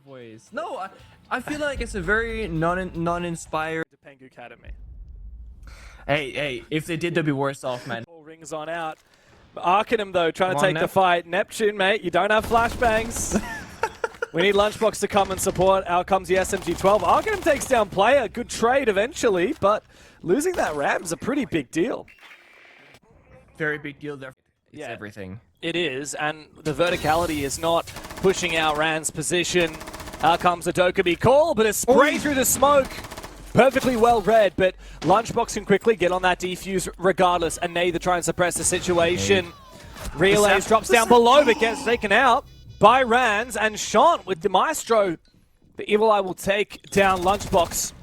Voice. No, I feel like it's a very non-inspired Pengu Academy. Hey, if they did, they'd be worse off, man. All rings on out. Arcanum, though, trying to take the Nep. fight. Neptune, mate, you don't have flashbangs. We need Lunchbox to come and support. Out comes the SMG-12. Arcanum takes down player. Good trade eventually, but losing that Ram's a pretty big deal. Very big deal there. It's everything. It is, and the verticality is not pushing out Rand's position. Out comes the Dokkaebi call, but a spray through the smoke. Perfectly well read, but Lunchbox can quickly get on that defuse regardless, and Nather try and suppress the situation. Relays drops down below, but gets taken out by Rands, and Shant with the Maestro. The Evil Eye will take down Lunchbox.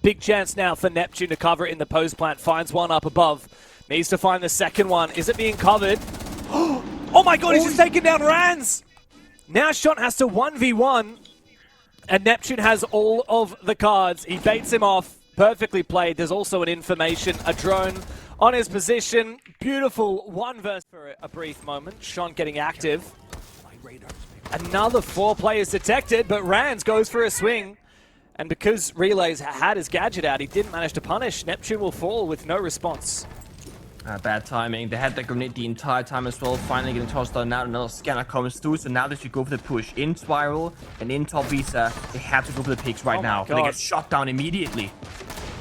Big chance now for Neptune to cover it in the post plant. Finds one up above. Needs to find the second one. Is it being covered? Oh my god, he's just taken down Rands! Now Shant has to 1v1. And Neptune has all of the cards. He baits him off. Perfectly played. There's also an information, a drone on his position. Beautiful one verse for a brief moment. Shant getting active. Another 4 players detected, but Rands goes for a swing. And because Relays had his gadget out, he didn't manage to punish. Neptune will fall with no response. Bad timing. They had that grenade the entire time as well. Finally getting tossed on. Now another scanner comes through. So now they should go for the push. In Spiral and in top Visa, they have to go for the picks right now. They get shot down immediately.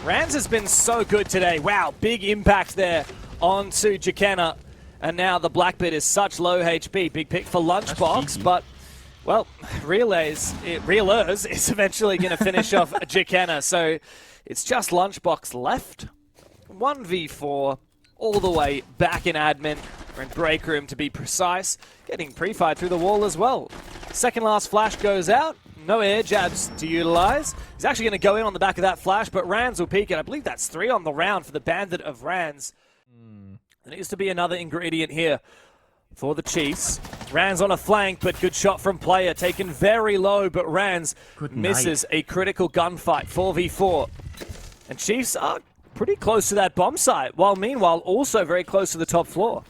Rands has been so good today. Wow, big impact there onto Jacana. And now the Blackbeard is such low HP. Big pick for Lunchbox, but, well, Reelers is eventually going to finish off Jacana. So it's just Lunchbox left. 1v4. All the way back in admin. We're in break room to be precise. Getting pre-fired through the wall as well. Second last flash goes out. No air jabs to utilize. He's actually going to go in on the back of that flash, but Rands will peek it. I believe that's 3 on the round for the Bandit of Rands. There needs to be another ingredient here for the Chiefs. Rands on a flank, but good shot from player. Taken very low, but Rands misses a critical gunfight. 4v4. And Chiefs are pretty close to that bomb site, while meanwhile also very close to the top floor.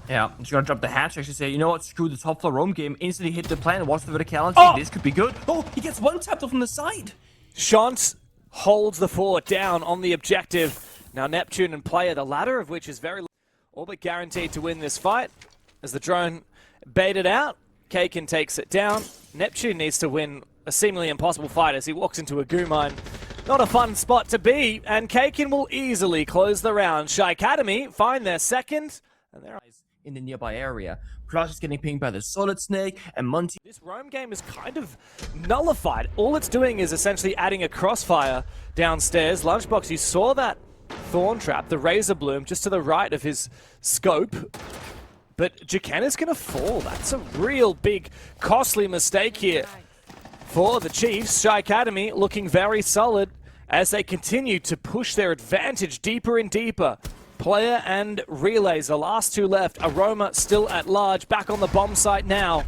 Yeah, just gonna drop the hatch. Actually say, you know what, screw the top floor roam game. Instantly hit the plan, watch the verticality. This could be good. Oh, he gets one tapped off from the side. Shant holds the fort down on the objective. Now Neptune and player, the latter of which is very all but guaranteed to win this fight. As the drone baited out, Kaken takes it down. Neptune needs to win a seemingly impossible fight as he walks into a goo mine. Not a fun spot to be, and Kaken will easily close the round. Shaiikademy find their second, and they're in the nearby area. Crush is getting pinged by the Solid Snake, and Monty. This roam game is kind of nullified. All it's doing is essentially adding a crossfire downstairs. Lunchbox, you saw that Thorn Trap, the Razor Bloom, just to the right of his scope. But Jacana's going to fall. That's a real big, costly mistake here for the Chiefs. Shaiikademy looking very solid as they continue to push their advantage deeper and deeper. Player and Relays, the last 2 left. Aroma still at large, back on the bomb site now.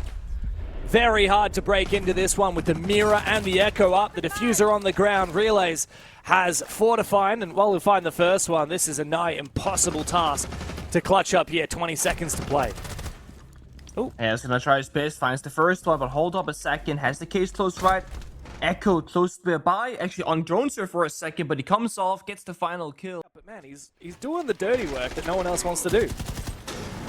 Very hard to break into this one with the Mirror and the Echo up. The diffuser on the ground. Relays has 4 to find, and while we find the first one, this is a nigh impossible task to clutch up here. 20 seconds to play. Oh, he's gonna try his best, finds the first one, but hold up a second, has the case close right. Echo close by, actually on drone surf for a second, but he comes off, gets the final kill. But man, he's doing the dirty work that no one else wants to do.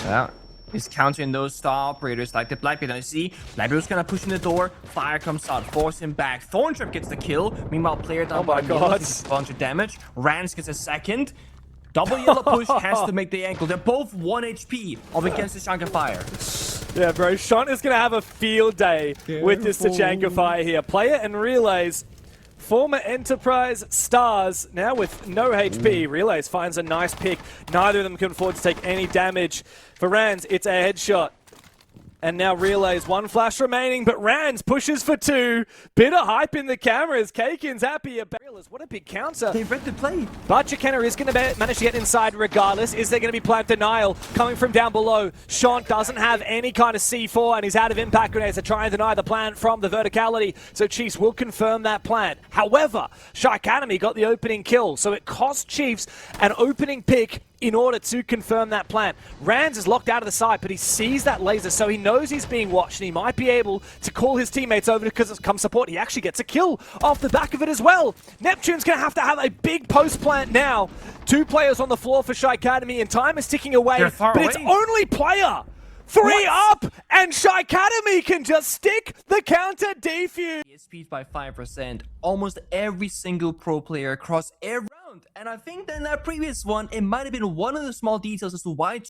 Yeah, he's countering those star operators like the Blackbeard. Now you see, Blackbeard's gonna push in the door, fire comes out, force him back. Thorn Trap gets the kill, meanwhile player down by a bunch of damage. Rands gets a second. Double yellow push has to make the ankle. They're both 1 HP up against the chunk of fire. Yeah, bro. Shant is going to have a field day with this Tachanka fire here. Player and Relays, former Enterprise stars, now with no HP. Relays finds a nice pick. Neither of them can afford to take any damage. For Rands, it's a headshot. And now Relays, 1 flash remaining, but Rands pushes for 2. Bit of hype in the cameras. Kaken's happy about Reelers. What a big counter. They read the play. But Jacana is going to manage to get inside regardless. Is there going to be plant denial coming from down below? Shant doesn't have any kind of C4, and he's out of impact grenades to try and deny the plant from the verticality. So Chiefs will confirm that plant. However, Shaiikademy got the opening kill, so it cost Chiefs an opening pick in order to confirm that plan. Rands is locked out of the side, but he sees that laser, so he knows he's being watched, and he might be able to call his teammates over because it's come support. He actually gets a kill off the back of it as well. Neptune's going to have a big post plant now. 2 players on the floor for Shaiikademy, and time is ticking away, but it's only player 3 up, and Shaiikademy can just stick the counter defuse. Speed by 5%, almost every single pro player across every round. And I think that in that previous one, it might have been one of the small details as to why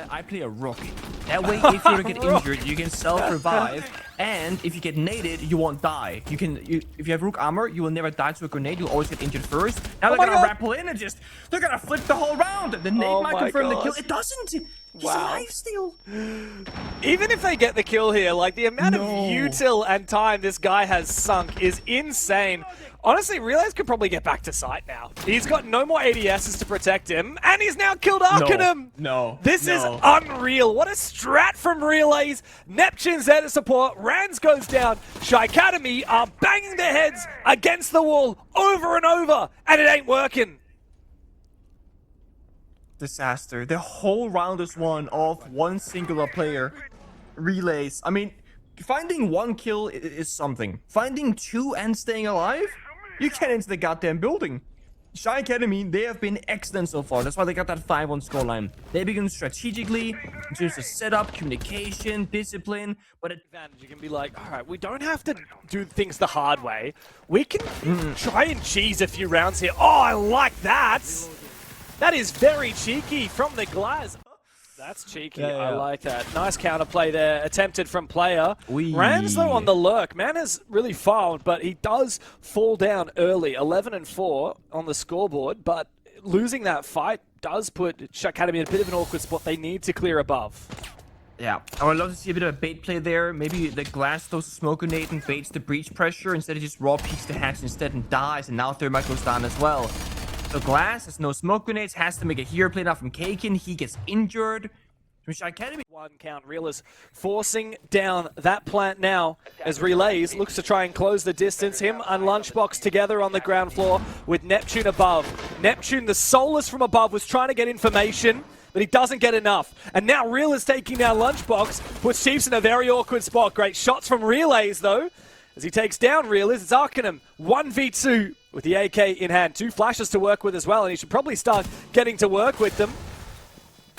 I play a rook. That way, if you don't get injured, you can self-revive, and if you get naded, you won't die. If you have rook armor, you will never die to a grenade. You'll always get injured first. Now they're gonna rappel in and they're gonna flip the whole round. The nade might confirm the kill. It doesn't. He's alive still. Even if they get the kill here, like the amount of util and time this guy has sunk is insane. Honestly, Relive could probably get back to site now. He's got no more ADSs to protect him, and he's now killed Arcanum. This is unreal. What a strat from Relays. Neptune's there to support. Rands goes down. Shaiikademy are banging their heads against the wall over and over, and it ain't working. Disaster. The whole round is won off one singular player. Relays. I mean, finding 1 kill is something. Finding 2 and staying alive? You get into the goddamn building. Shaiikademy, they have been excellent so far. That's why they got that 5-1 scoreline. They begin strategically, in terms of setup, communication, discipline, but advantage. You can be like, all right, we don't have to do things the hard way. We can try and cheese a few rounds here. Oh, I like that. That is very cheeky from the Glaz. That's cheeky. I like that. Nice counterplay there, attempted from player. Rands, though, on the lurk. Man has really fouled, but he does fall down early. 11-4 on the scoreboard, but losing that fight does put Shaiikademy in a bit of an awkward spot. They need to clear above. Yeah, I would love to see a bit of a bait play there. Maybe the Glass throws a smoke grenade and baits the breach pressure instead of just raw peeks the hatch instead and dies, and now Thermite goes down as well. So Glass has no smoke grenades, has to make a hero play now from Kaken. He gets injured. From Shaiikademy. 1 count. Real is forcing down that plant now as Relays looks to try and close the distance. Him and Lunchbox together on the ground floor with Neptune above. Neptune, the Soulless from above, was trying to get information, but he doesn't get enough. And now Real is taking down Lunchbox, puts Chiefs in a very awkward spot. Great shots from Relays, though. As he takes down Real, it's Arcanum. 1v2 with the AK in hand. 2 flashes to work with as well, and he should probably start getting to work with them.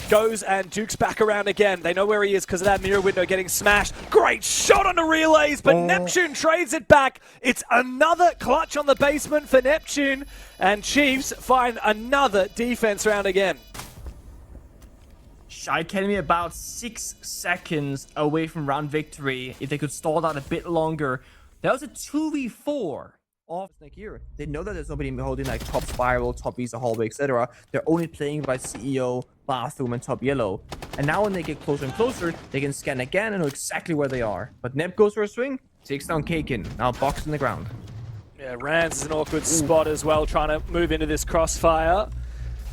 Goes and Duke's back around again. They know where he is because of that mirror window getting smashed. Great shot on the Relays, but Neptune trades it back. It's another clutch on the basement for Neptune, and Chiefs find another defense round again. Shaiikademy about 6 seconds away from round victory. If they could stall out a bit longer. That was a 2v4 off like here. They know that there's nobody holding like top spiral, top visa hallway, etc. They're only playing by CEO, bathroom, and top yellow. And now when they get closer and closer, they can scan again and know exactly where they are. But Nep goes for a swing, takes down Kaken. Now box in the ground. Yeah, Rands is an awkward spot as well, trying to move into this crossfire.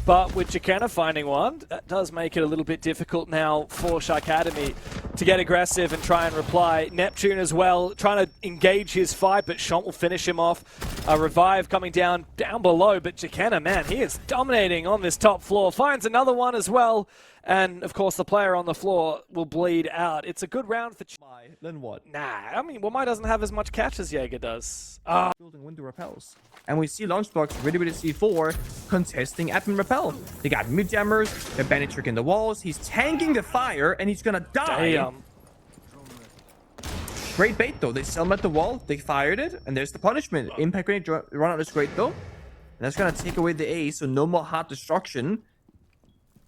But with Chicana finding one, that does make it a little bit difficult now for Shaiikademy to get aggressive and try and reply. Neptune as well, trying to engage his fight, but Shont will finish him off. A revive coming down below, but Chicana, man, he is dominating on this top floor. Finds another one as well. And, of course, the player on the floor will bleed out. It's a good round for Why? Then what? Nah, I mean, Wamai doesn't have as much catch as Jaeger does. Building window repels. And we see Lunchbox ready with C4 contesting admin repel. They got mid jammers, they're bandit tricking the walls, he's tanking the fire, and he's gonna die. Damn. Great bait though. They sell him at the wall, they fired it, and there's the punishment. Impact grenade run out is great though. And that's gonna take away the A, so no more hard destruction.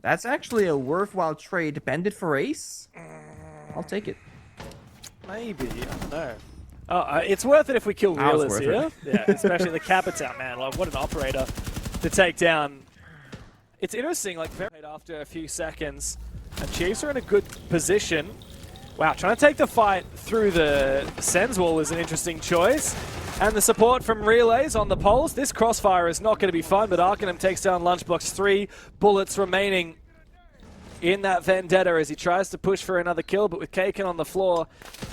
That's actually a worthwhile trade. Bandit for ace? I'll take it. Maybe, I don't know. It's worth it if we kill Realist here. Yeah, especially the Capitan, man. Like, what an operator to take down. It's interesting, like, after a few seconds, and Chiefs are in a good position. Wow, trying to take the fight through the Sens wall is an interesting choice. And the support from Relays on the poles. This crossfire is not going to be fun, but Arcanum takes down Lunchbox. 3 bullets remaining in that vendetta as he tries to push for another kill, but with Kaken on the floor,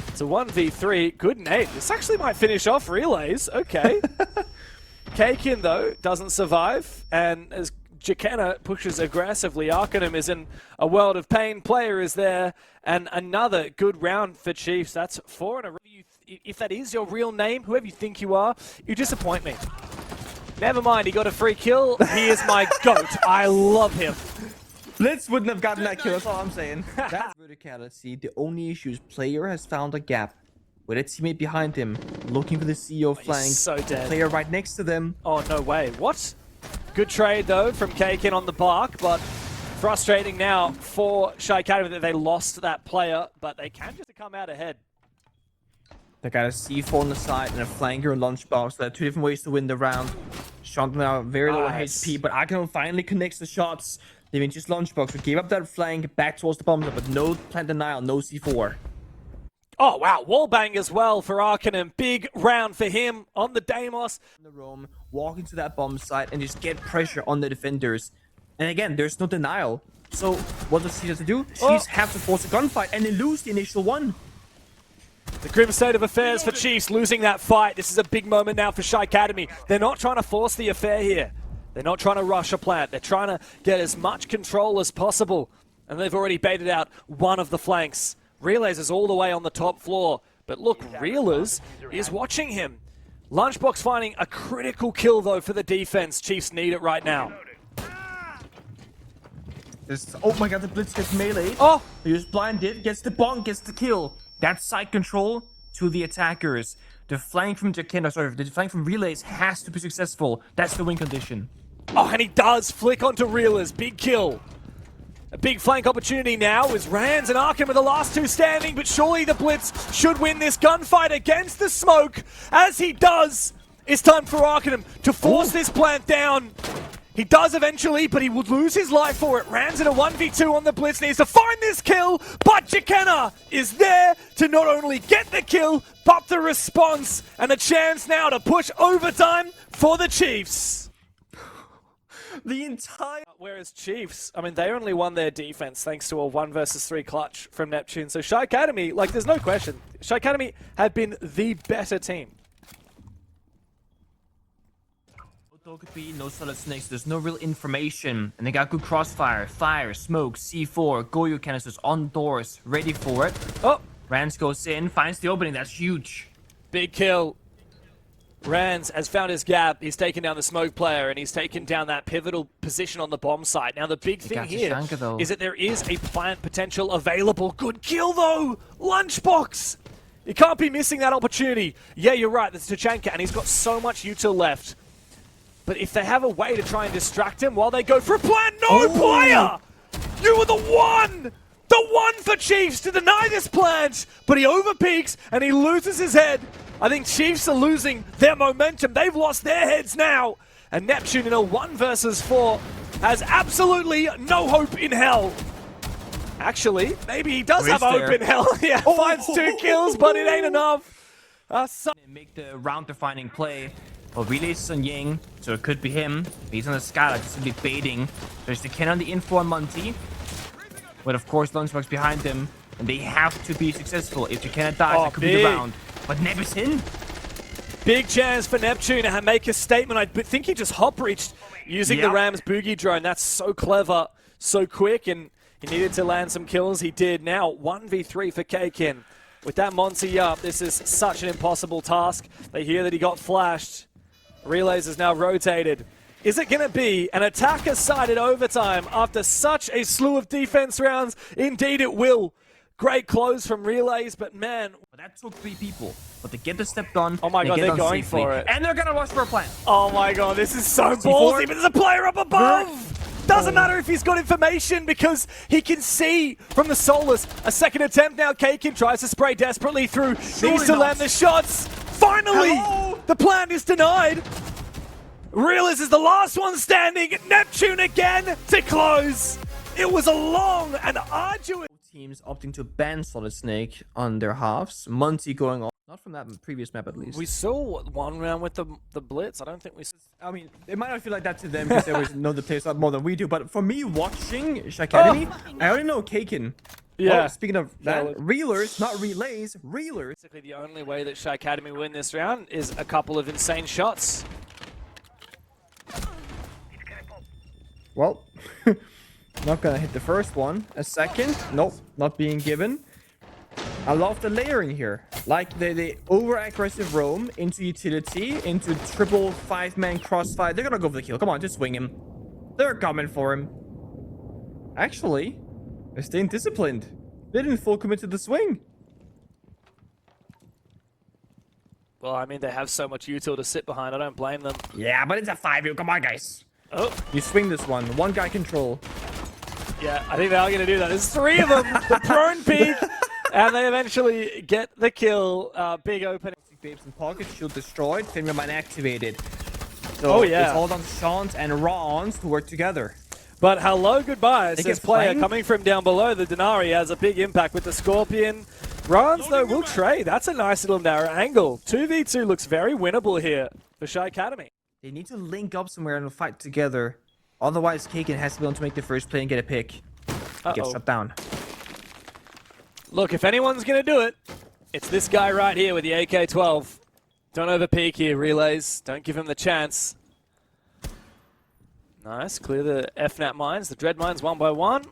it's a 1v3. Good nade. This actually might finish off Relays. Okay. Kaken, though, doesn't survive, and as Jakenna pushes aggressively. Arcanum is in a world of pain. Player is there. And another good round for Chiefs. That's 4 in a row. If that is your real name, whoever you think you are, you disappoint me. Never mind, he got a free kill. He is my GOAT. I love him. Blitz wouldn't have gotten that kill, that's all I'm saying. That's verticality. The only issue is player has found a gap with a teammate behind him, looking for the CEO flank. He's so dead. Player right next to them. Oh, no way. What? Good trade, though, from Kaiken on the bark, but frustrating now for Shaiikademy that they lost that player, but they can just come out ahead. They got a C4 on the side and a flanker and lunchbox. There are 2 different ways to win the round. Shot now very low HP, but Arcanum finally connects the shots. They mean just lunchbox. We gave up that flank back towards the bomb, but no plant denial, no C4. Oh, wow. Wallbang as well for Arcanum. Big round for him on the Deimos. In the room, walk into that bomb site and just get pressure on the defenders. And again, there's no denial. So what does Chiefs have to do? Chiefs have to force a gunfight and they lose the initial one. The grim state of affairs for Chiefs, losing that fight. This is a big moment now for Shaiikademy. They're not trying to force the affair here. They're not trying to rush a plant. They're trying to get as much control as possible. And they've already baited out one of the flanks. Relays is all the way on the top floor. But look, Reelers is watching him. Lunchbox finding a critical kill, though, for the defense. Chiefs need it right now. Oh my god, the Blitz gets melee. Oh! He was blinded, gets the bonk, gets the kill. That's side control to the attackers. The flank from Jakenna, sorry, the flank from Relays has to be successful. That's the win condition. Oh, and he does flick onto Reelers. Big kill. A big flank opportunity now is Rands and Arkham with the last 2 standing, but surely the Blitz should win this gunfight against the smoke. As he does, it's time for Arkham to force this plant down. He does eventually, but he would lose his life for it. Rands in a 1v2 on the Blitz, needs to find this kill, but Jakenna is there to not only get the kill, but the response, and a chance now to push overtime for the Chiefs. The entire... Whereas Chiefs, I mean, they only won their defense thanks to a 1 versus 3 clutch from Neptune. So Shaiikademy, like, there's no question. Shaiikademy have been the better team. Could be no solid snakes, there's no real information, and they got good crossfire, fire, smoke, C4, Goyo canisters on doors, ready for it. Oh, Rands goes in, finds the opening, that's huge. Big kill. Rands has found his gap, he's taken down the smoke player, and he's taken down that pivotal position on the bomb site. Now the big thing here is that there is a plant potential available. Good kill though! Lunchbox! You can't be missing that opportunity. Yeah, you're right, that's Tachanka, and he's got so much util left. But if they have a way to try and distract him while they go for a plant, no player! You were the one! The one for Chiefs to deny this plant! But he overpeaks and he loses his head. I think Chiefs are losing their momentum. They've lost their heads now. And Neptune in a 1 versus 4 has absolutely no hope in hell. Actually, maybe he does have hope in hell. Yeah, finds 2 kills, but it ain't enough. Make the round-defining play. Well, Relays is on Ying, so it could be him. He's on the skyline, just simply baiting. There's the Ken on the info on Monty. But of course, Lunchbox behind them. And they have to be successful. If Jakenna dies, that could be the round. But Neb is in. Big chance for Neptune to make a statement. I think he just hop-reached using the Rams boogie drone. That's so clever, so quick, and he needed to land some kills. He did. Now 1v3 for Kaiken. With that Monty up, this is such an impossible task. They hear that he got flashed. Relays is now rotated. Is it going to be an attacker-sided overtime after such a slew of defense rounds? Indeed it will. Great close from Relays, but man... That took 3 people, but they get the step done. Oh my god, they're going for it. And they're going to rush for a plant. Oh my god, this is so ballsy, but there's a player up above! Doesn't matter if he's got information because he can see from the Solus. A second attempt now. Kaiken tries to spray desperately through. Needs to land the shots. Finally! The plan is denied. Realis is the last one standing. Neptune again to close. It was a long and arduous... Teams opting to ban Solid Snake on their halves. Monty going on. Not from that previous map, at least. We saw one round with the Blitz. I don't think we... I mean, it might not feel like that to them because they always know the players a lot more than we do. But for me, watching Shaiikademy, I already know Kaiken. Yeah. Oh, speaking of that, Reelers, not Relays, Reelers. Basically, the only way that Shaiikademy win this round is a couple of insane shots. Well, not gonna hit the first one. A second. Nope, not being given. I love the layering here. Like the over-aggressive roam into utility, into triple 5-man crossfire. They're gonna go for the kill. Come on, just swing him. They're coming for him. Actually, they're staying disciplined. They didn't full commit to the swing. Well, I mean, they have so much util to sit behind. I don't blame them. Yeah, but it's a 5-0. Come on, guys. Oh. You swing this one. One guy control. Yeah, I think they are going to do that. There's 3 of them. The prone peak. And they eventually get the kill. Big opening. Babes in pocket, shield destroyed, Finra mine activated. So it's all on Sean's and Ron's to work together. But hello, goodbye. This player flanked. coming from down below. The Denari has a big impact with the Scorpion. Ron's, though, will trade. That's a nice little narrow angle. 2v2 looks very winnable here for Shaiikademy. They need to link up somewhere and fight together. Otherwise, Kaken has to be able to make the first play and get a pick. Get shut down. Look, if anyone's going to do it, it's this guy right here with the AK-12. Don't overpeak here, Relays. Don't give him the chance. Nice. Clear the FNAT mines. The Dread mines 1 by 1.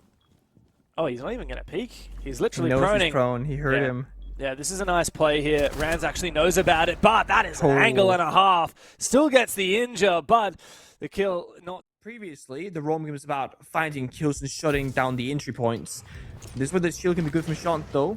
Oh, he's not even going to peek. He's literally proning. He's prone. He heard him. Yeah, this is a nice play here. Rans actually knows about it, but that is an angle and a half. Still gets the injure, but the kill not... Previously, the roam game was about finding kills and shutting down the entry points. This is where the shield can be good from Sean, though.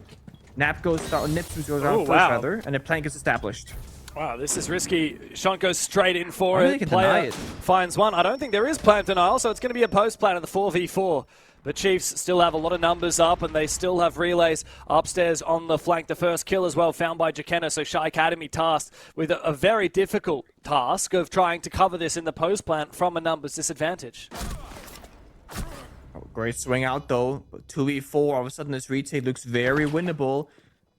Nap goes down, Neptune goes down first, rather, and a plank is established. Wow, this is risky. Sean goes straight in for it. Player finds one. I don't think there is plant denial, so it's going to be a post-plant in the 4v4. The Chiefs still have a lot of numbers up, and they still have relays upstairs on the flank. The first kill as well found by Jakena, so Shaiikademy tasked with a very difficult task of trying to cover this in the post-plant from a numbers disadvantage. Oh, great swing out, though. 2v4, all of a sudden this retake looks very winnable.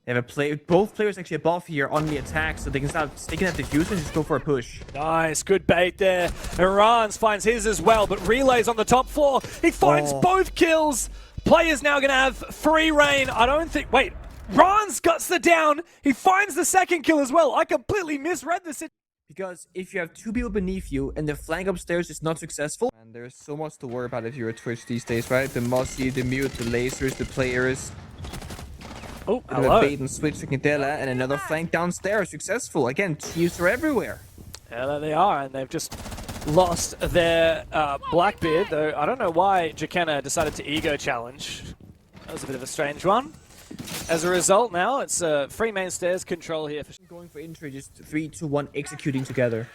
They have both players actually above here on the attack, so they can start sticking at the diffuser and just go for a push. Nice, good bait there. Irans finds his as well, but Relay's on the top floor. He finds both kills. Player's now going to have free reign. I don't think... Wait, Rans guts the down. He finds the second kill as well. I completely misread this. Because if you have 2 people beneath you and the flank upstairs is not successful, and there's so much to worry about if you're a Twitch these days, right? The Mossy, the Mute, the lasers, the players... Oh, hello. A bait and switch to Quintela, and another flank downstairs. Successful. Again, Chiefs are everywhere. Yeah, there they are, and they've just lost their Blackbeard, though I don't know why Jakena decided to ego challenge. That was a bit of a strange one. As a result, now it's free main stairs control here. Going for entry, just 3, 2, 1, executing together.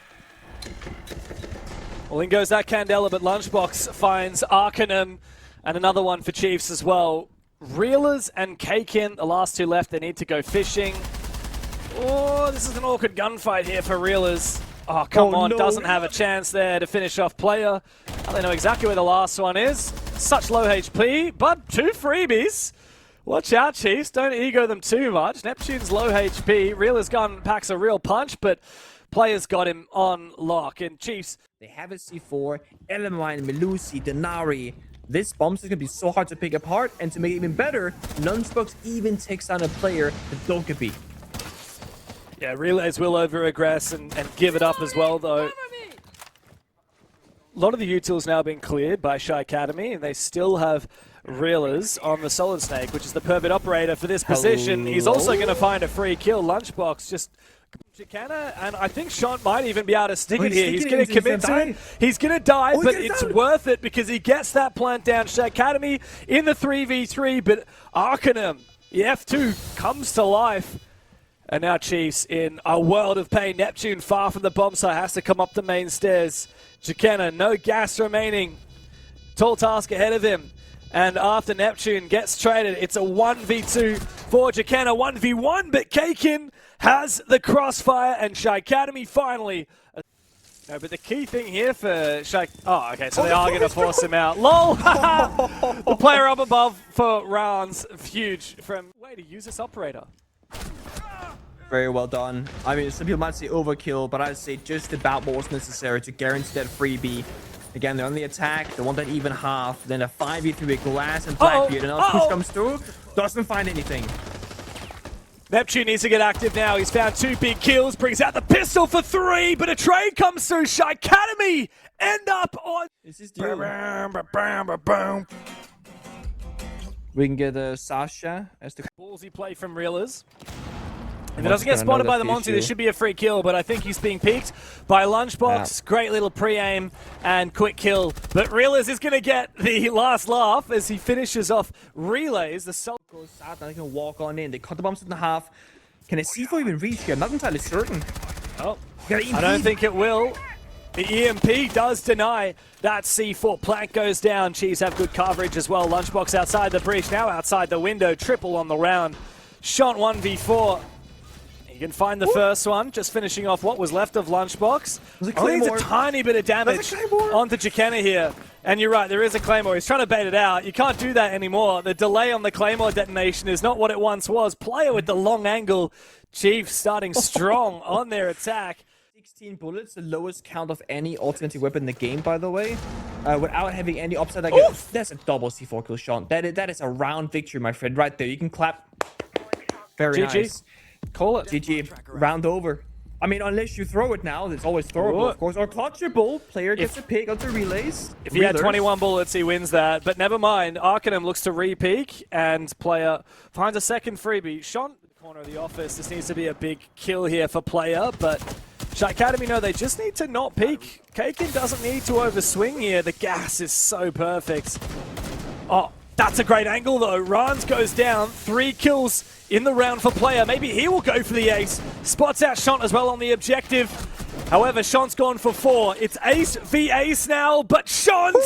Well, in goes that Candela, but Lunchbox finds Arcanum, and another one for Chiefs as well. Reelers and Kaken, the last 2 left, they need to go fishing. Oh, this is an awkward gunfight here for Reelers. Oh, come on, doesn't have a chance there to finish off player. They know exactly where the last one is. Such low HP, but 2 freebies. Watch out, Chiefs, don't ego them too much. Neptune's low HP, Reelers gun packs a real punch, but players got him on lock. And Chiefs... They have a C4, Elamine, Melusi, Denari. This bomb is going to be so hard to pick apart, and to make it even better, Lunchbox even takes down a player, the Dokkaebi. Yeah, Relays will over-aggress and give it up as well, though. A lot of the utils now been cleared by Shaiikademy, and they still have Reelers on the Solid Snake, which is the perfect operator for this position. He's also going to find a free kill. Lunchbox just... Jakena, and I think Sean might even be able to stick it here. He's going to commit to it. He's going to die, but it's worth it because he gets that plant down. Shaiikademy in the 3v3, but Arcanum, the F2, comes to life. And now Chiefs in a world of pain. Neptune far from the bomb site, has to come up the main stairs. Jakena, no gas remaining. Tall task ahead of him. And after Neptune gets traded, it's a 1v2 for Jakena, 1v1, but Kaken has the crossfire, and Shaiikademy finally... No, but the key thing here for Shaik... Oh, okay, so they are going to force him out. LOL! The player up above for rounds, huge from... Way to use this operator. Very well done. I mean, some people might say overkill, but I'd say just about what was necessary to guarantee that freebie. Again, they're on the attack. They want that even half. Then a 5v3 with Glass and Blackbeard. Another push comes through. Doesn't find anything. Neptune needs to get active now. He's found 2 big kills, brings out the pistol for 3, but a trade comes through. Shaiikademy end up on... This is we can get Sasha as the ballsy play from Reelers. If it doesn't get spotted by the Monty, there should be a free kill, but I think he's being peeked by Lunchbox. Yeah. Great little pre-aim and quick kill. But Reelers is going to get the last laugh as he finishes off Relays. The Soul goes out, now they can walk on in. They cut the bombs in half. Can a C4 even reach here? I'm not entirely certain. Oh, I don't think it will. The EMP does deny that C4. Plank goes down. Chiefs have good coverage as well. Lunchbox outside the breach, now outside the window. Triple on the round. Shot 1v4. You can find the first one, just finishing off what was left of Lunchbox. Only needs a tiny bit of damage onto Jackenna here. And you're right, there is a Claymore. He's trying to bait it out. You can't do that anymore. The delay on the Claymore detonation is not what it once was. Player with the long angle. Chiefs starting strong on their attack. 16 bullets, the lowest count of any alternative weapon in the game, by the way. Without having any upside. That's a double C4 kill shot. That is a round victory, my friend, right there. You can clap. Very nice. Call it. GG. Round over. I mean, unless you throw it now, it's always throwable, of course. Or clutchable. Player gets a pick onto relays. If he had 21 bullets, he wins that. But never mind. Arcanum looks to re-peek, and player finds a second freebie. Shot in the corner of the office. This needs to be a big kill here for player, but Shaiikademy, no, they just need to not peek. Kaken doesn't need to overswing here. The gas is so perfect. Oh, that's a great angle, though. Rans goes down. 3 kills in the round for player. Maybe he will go for the ace. Spots out Shant as well on the objective. However, Shant's gone for 4. It's ace v ace now, but Shant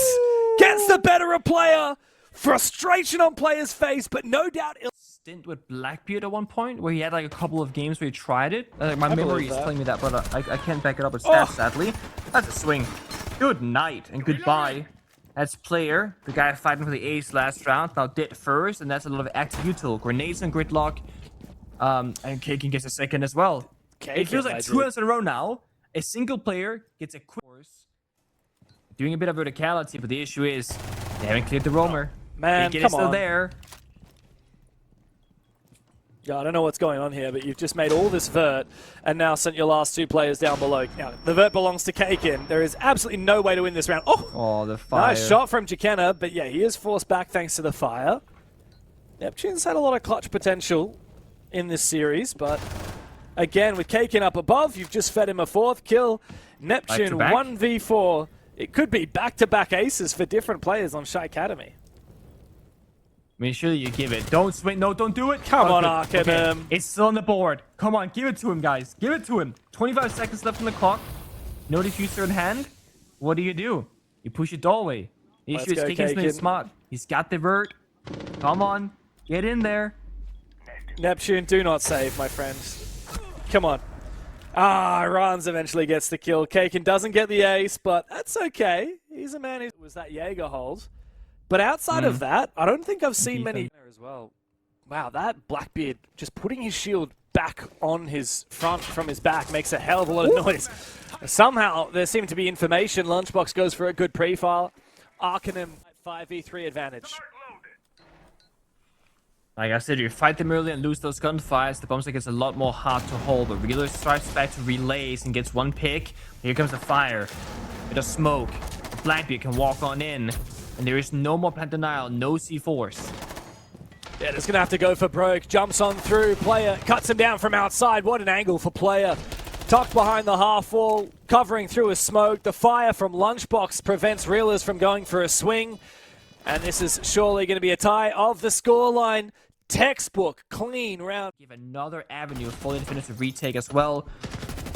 gets the better of player. Frustration on player's face, but no doubt stint with Blackbeard at one point where he had like a couple of games where he tried it. My memory is telling me that, but I can't back it up with stats, sadly. That's a swing. Good night and goodbye. That's player, the guy fighting for the ace last round, now dead first, and that's a lot of active util. Grenades and gridlock, and Kaken gets a second as well. It feels like 2 rounds in a row now. A single player gets a quick course. Doing a bit of verticality, but the issue is they haven't cleared the roamer. Man, come on. Still there. Yeah, I don't know what's going on here, but you've just made all this vert and now sent your last 2 players down below. Now, the vert belongs to Kaken. There is absolutely no way to win this round. Oh, the fire. Nice shot from Jackenna, but yeah, he is forced back thanks to the fire. Neptune's had a lot of clutch potential in this series, but again, with Kaken up above, you've just fed him a 4th kill. Neptune 1v4. It could be back-to-back aces for different players on Shaiikademy. I mean, surely you give it. Don't swing. No, don't do it. Come on, Arcanum. Okay. It's still on the board. Come on, give it to him, guys. Give it to him. 25 seconds left on the clock. No diffuser in hand. What do? You push it doorway. The issue is Kaken's playing smart. He's got the vert. Come on. Get in there. Neptune, do not save, my friend. Come on. Rans eventually gets the kill. Kaken doesn't get the ace, but that's okay. He's a man who was that Jaeger hold. But outside of that, I don't think I've seen many as well. Wow, that Blackbeard just putting his shield back on his front from his back makes a hell of a lot of noise. Somehow, there seemed to be information. Lunchbox goes for a good pre-fire. Arcanum 5v3 advantage. Like I said, you fight them early and lose those gunfires. The bomb gets a lot more hard to hold. But Reeler strikes back to relays and gets 1 pick. Here comes the fire. Bit of smoke. Blackbeard can walk on in. And there is no more plant denial, no C4s. Yeah, just gonna have to go for broke. Jumps on through. Player cuts him down from outside. What an angle for player. Tucked behind the half wall, covering through a smoke. The fire from Lunchbox prevents Reelers from going for a swing. And this is surely going to be a tie of the scoreline. Textbook, clean round. Give another avenue for the Infinite to retake as well.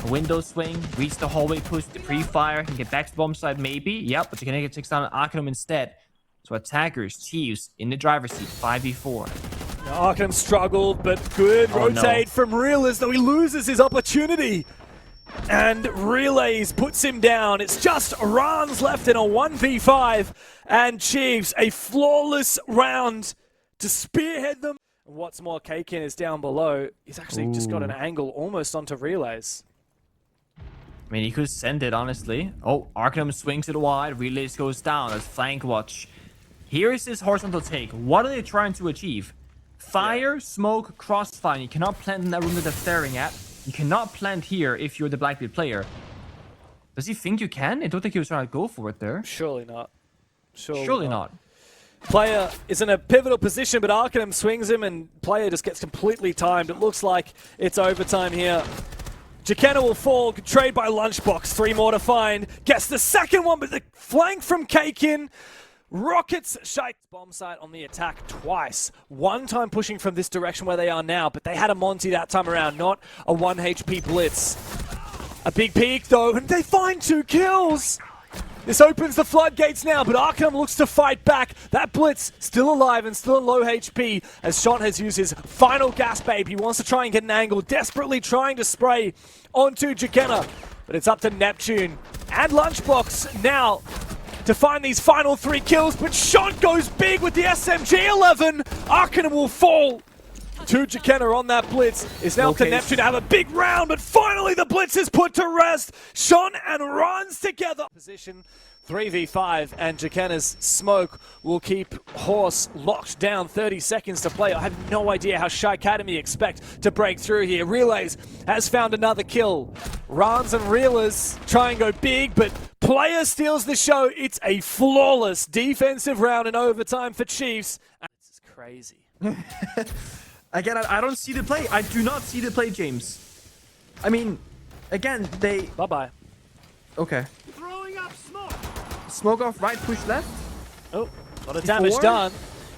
A window swing, reach the hallway, push the pre-fire, can get back to the bomb side maybe. Yep, but you're gonna get takes down Arcanum instead. So attackers, Chiefs in the driver's seat, 5v4. Arcanum struggled, but good rotate from Reelers, though he loses his opportunity. And Relays puts him down. It's just Rans left in a 1v5. And Chiefs, a flawless round to spearhead them. What's more, Kaken is down below. He's actually just got an angle almost onto Relays. I mean, he could send it, honestly. Oh, Arcanum swings it wide. Relays goes down. That's flank watch. Here is his horizontal take. What are they trying to achieve? Fire, smoke, crossfire. You cannot plant in that room that they're staring at. You cannot plant here if you're the Blackbeard player. Does he think you can? I don't think he was trying to go for it there. Surely not. Surely not. Player is in a pivotal position, but Arcanum swings him, and player just gets completely timed. It looks like it's overtime here. Jacana will fall, trade by Lunchbox. 3 more to find. Gets the second one, but the flank from Kakin. Rockets Shaik bomb site on the attack twice. One time pushing from this direction where they are now, but they had a Monty that time around, not a 1 HP blitz. A big peek though, and they find 2 kills. This opens the floodgates now, but Arkham looks to fight back. That blitz still alive and still in low HP as Sean has used his final gas babe. He wants to try and get an angle, desperately trying to spray onto Jacana. But it's up to Neptune and Lunchbox now to find these final 3 kills, but Sean goes big with the SMG-11. Arcanum will fall to Jacana on that blitz. It's now up to Neptune to have a big round, but finally the blitz is put to rest. Sean and runs together. Position 3v5, and Jacana's smoke will keep Horse locked down. 30 seconds to play. I have no idea how Shaiikademy expect to break through here. Relays has found another kill. Rans and Reelers try and go big, but player steals the show. It's a flawless defensive round in overtime for Chiefs. This is crazy. Again, I don't see the play. I do not see the play, James. I mean, again, they... Bye-bye. Okay. Throwing up smoke. Smoke off right, push left. Oh, a lot of damage done.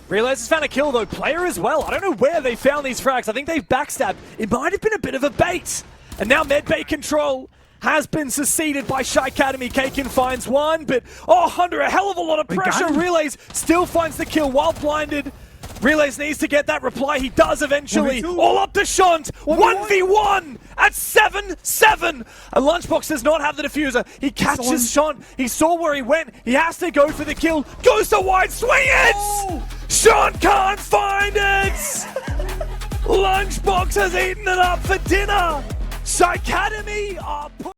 Realize has found a kill, though. Player as well. I don't know where they found these frags. I think they've backstabbed. It might have been a bit of a bait. And now medbay control has been seceded by Shaiikademy. Kakin finds one, but under a hell of a lot of pressure. Relays still finds the kill while blinded. Relays needs to get that reply. He does eventually. All up to Shunt. 1v1 at 7-7. And Lunchbox does not have the diffuser. He catches Shunt. He saw where he went. He has to go for the kill. Goes to wide. Swing it! Shunt can't find it! Lunchbox has eaten it up for dinner. Shaiikademy are